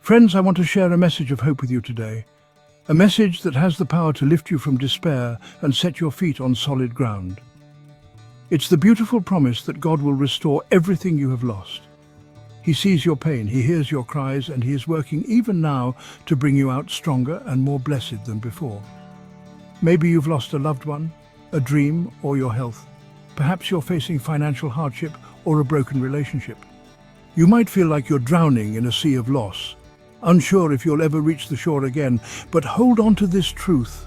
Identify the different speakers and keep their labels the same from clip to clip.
Speaker 1: Friends, I want to share a message of hope with you today. A message that has the power to lift you from despair and set your feet on solid ground. It's the beautiful promise that God will restore everything you have lost. He sees your pain, He hears your cries, and He is working even now to bring you out stronger and more blessed than before. Maybe you've lost a loved one, a dream, or your health. Perhaps you're facing financial hardship or a broken relationship. You might feel like you're drowning in a sea of loss, unsure if you'll ever reach the shore again, but hold on to this truth.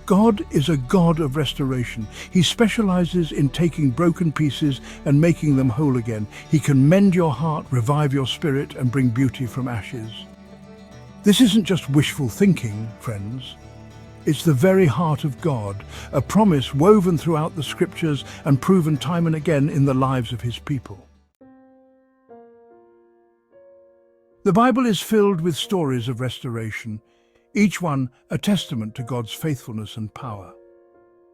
Speaker 1: God is a God of restoration. He specializes in taking broken pieces and making them whole again. He can mend your heart, revive your spirit, and bring beauty from ashes. This isn't just wishful thinking, friends. It's the very heart of God, a promise woven throughout the scriptures and proven time and again in the lives of His people. The Bible is filled with stories of restoration, each one a testament to God's faithfulness and power.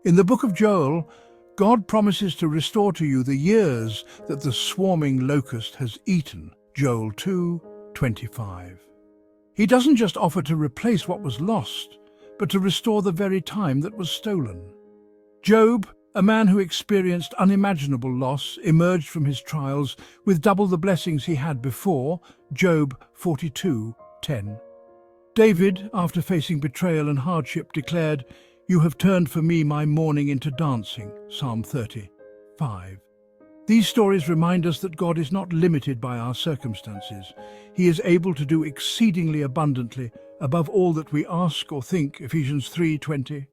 Speaker 1: In the book of Joel, God promises to restore to you the years that the swarming locust has eaten. Joel 2:25. He doesn't just offer to replace what was lost, but to restore the very time that was stolen. Job, a man who experienced unimaginable loss, emerged from his trials with double the blessings he had before. Job 42:10. David, after facing betrayal and hardship, declared, "You have turned for me my mourning into dancing." Psalm 30:5. These stories remind us that God is not limited by our circumstances. He is able to do exceedingly abundantly, above all that we ask or think. Ephesians 3:20.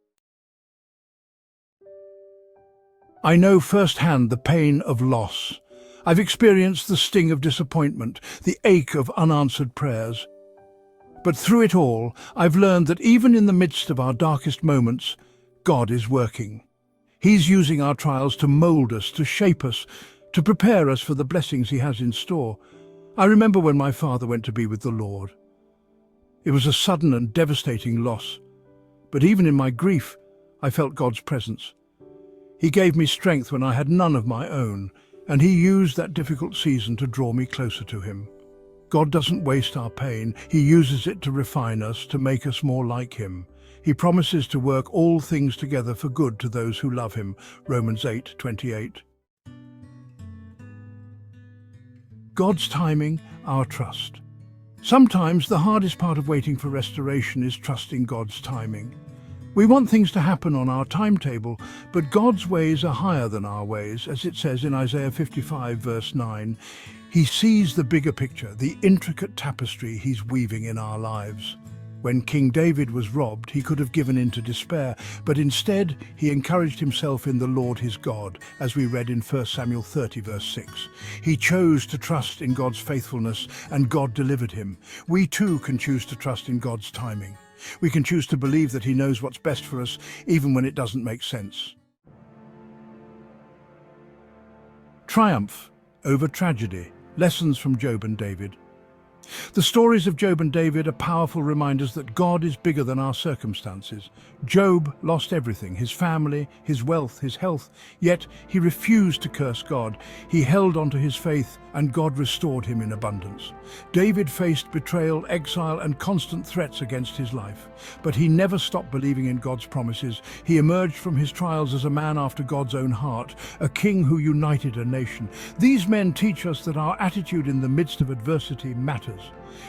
Speaker 1: I know firsthand the pain of loss. I've experienced the sting of disappointment, the ache of unanswered prayers. But through it all, I've learned that even in the midst of our darkest moments, God is working. He's using our trials to mold us, to shape us, to prepare us for the blessings He has in store. I remember when my father went to be with the Lord. It was a sudden and devastating loss, but even in my grief, I felt God's presence. He gave me strength when I had none of my own, and He used that difficult season to draw me closer to Him. God doesn't waste our pain. He uses it to refine us, to make us more like Him. He promises to work all things together for good to those who love Him. Romans 8:28. God's timing, our trust. Sometimes the hardest part of waiting for restoration is trusting God's timing. We want things to happen on our timetable, but God's ways are higher than our ways, as it says in Isaiah 55 verse 9. He sees the bigger picture, the intricate tapestry He's weaving in our lives. When King David was robbed, he could have given in to despair, but instead he encouraged himself in the Lord his God, as we read in 1 Samuel 30 verse 6. He chose to trust in God's faithfulness, and God delivered him. We too can choose to trust in God's timing. We can choose to believe that He knows what's best for us, even when it doesn't make sense. Triumph over tragedy. Lessons from Job and David. The stories of Job and David are powerful reminders that God is bigger than our circumstances. Job lost everything, his family, his wealth, his health, yet he refused to curse God. He held on to his faith, and God restored him in abundance. David faced betrayal, exile, and constant threats against his life, but he never stopped believing in God's promises. He emerged from his trials as a man after God's own heart, a king who united a nation. These men teach us that our attitude in the midst of adversity matters.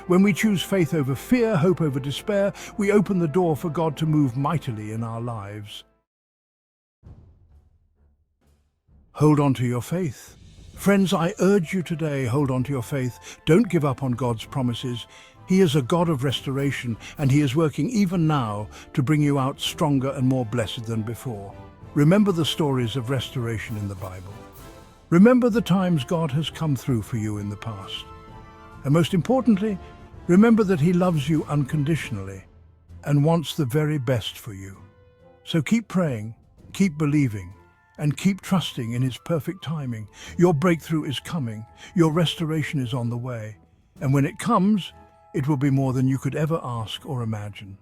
Speaker 1: When we choose faith over fear, hope over despair, we open the door for God to move mightily in our lives. Hold on to your faith. Friends, I urge you today, hold on to your faith. Don't give up on God's promises. He is a God of restoration, and He is working even now to bring you out stronger and more blessed than before. Remember the stories of restoration in the Bible. Remember the times God has come through for you in the past. And most importantly, remember that He loves you unconditionally and wants the very best for you. So keep praying, keep believing, and keep trusting in His perfect timing. Your breakthrough is coming, your restoration is on the way, and when it comes, it will be more than you could ever ask or imagine.